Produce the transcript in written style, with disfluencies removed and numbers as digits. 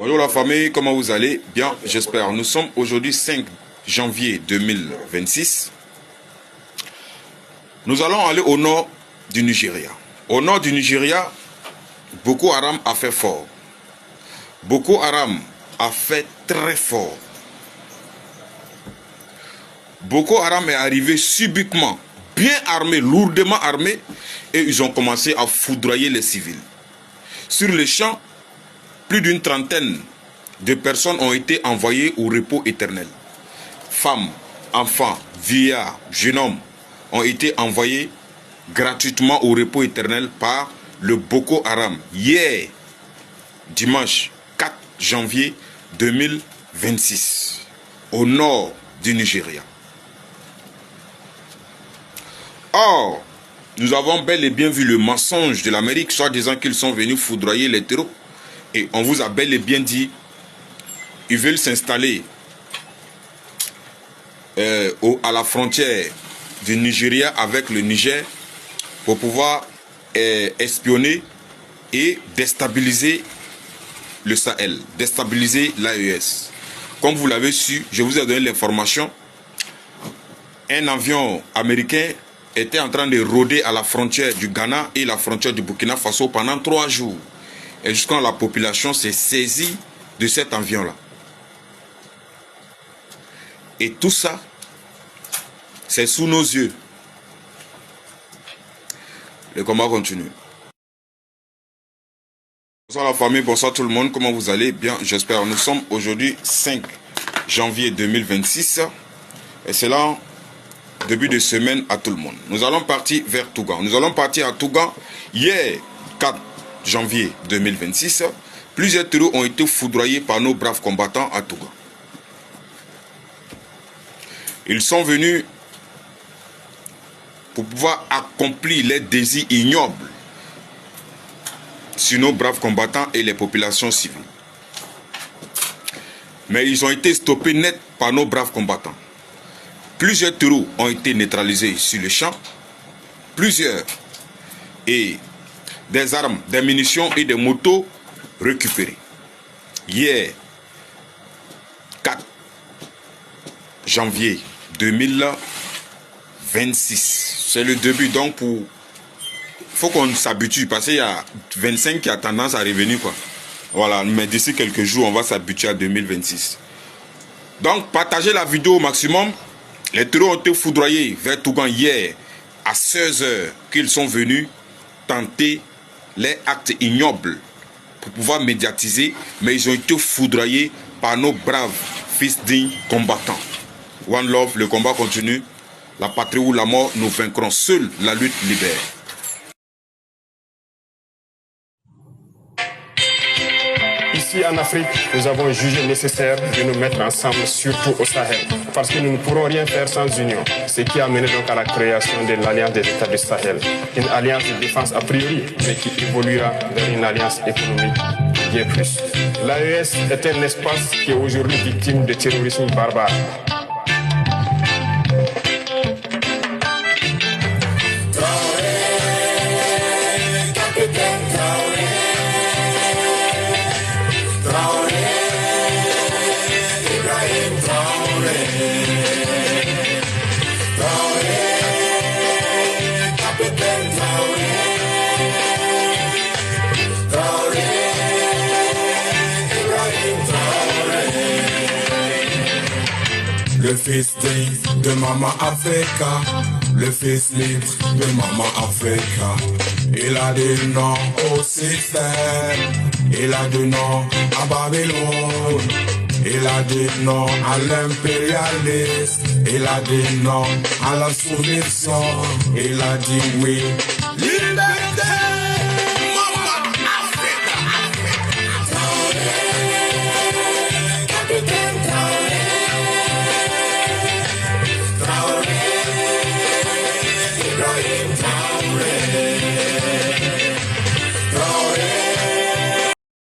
Bonjour la famille, comment vous allez? Bien, j'espère. Nous sommes aujourd'hui 5 janvier 2026. Nous allons aller au nord du Nigeria. Au nord du Nigeria, Boko Haram a fait fort. Boko Haram a fait très fort. Boko Haram est arrivé subitement, bien armé, lourdement armé, et ils ont commencé à foudroyer les civils. Sur les champs, plus d'une trentaine de personnes ont été envoyées au repos éternel. Femmes, enfants, vieillards, jeunes hommes ont été envoyés gratuitement au repos éternel par le Boko Haram. Hier, dimanche 4 janvier 2026, au nord du Nigeria. Or, nous avons bel et bien vu le mensonge de l'Amérique, soit disant qu'ils sont venus foudroyer les terreaux. Et on vous a bel et bien dit, ils veulent s'installer à la frontière du Nigeria avec le Niger pour pouvoir espionner et déstabiliser le Sahel, déstabiliser l'AES. Comme vous l'avez su, je vous ai donné l'information, un avion américain était en train de rôder à la frontière du Ghana et la frontière du Burkina Faso pendant 3 jours. Et jusqu'à la population s'est saisie de cet avion-là. Et tout ça, c'est sous nos yeux. Le combat continue. Bonsoir la famille, bonsoir tout le monde, comment vous allez? Bien, j'espère. Nous sommes aujourd'hui 5 janvier 2026. Et c'est là, début de semaine à tout le monde. Nous allons partir vers Tougan. Nous allons partir à Tougan. Hier, 4 janvier 2026, plusieurs terreaux ont été foudroyés par nos braves combattants à Tougan. Ils sont venus pour pouvoir accomplir les désirs ignobles sur nos braves combattants et les populations civiles. Mais ils ont été stoppés net par nos braves combattants. Plusieurs terreaux ont été neutralisés sur le champ. Plusieurs. Et des armes, des munitions et des motos récupérées. Hier, 4 janvier 2026. C'est le début, donc il faut qu'on s'habitue, parce qu'il y a 25 qui a tendance à revenir, quoi. Voilà, mais d'ici quelques jours, on va s'habituer à 2026. Donc, partagez la vidéo au maximum. Les terreaux ont été foudroyés vers Tougan hier, à 16 h, qu'ils sont venus tenter les actes ignobles pour pouvoir médiatiser, mais ils ont été foudroyés par nos braves fils dignes combattants. One love, le combat continue. La patrie ou la mort, nous vaincrons. Seule la lutte libère. Ici en Afrique, nous avons jugé nécessaire de nous mettre ensemble, surtout au Sahel, parce que nous ne pourrons rien faire sans union, ce qui a mené donc à la création de l'Alliance des États du Sahel, une alliance de défense a priori, mais qui évoluera vers une alliance économique bien plus. L'AES est un espace qui est aujourd'hui victime de terrorisme barbare. Le fils de Maman Africa, le fils libre de Maman Africa. Il a dit non au système, il a dit non à Babylone, il a dit non à l'impérialisme, il a dit non à la soumission, il a dit oui, liberté.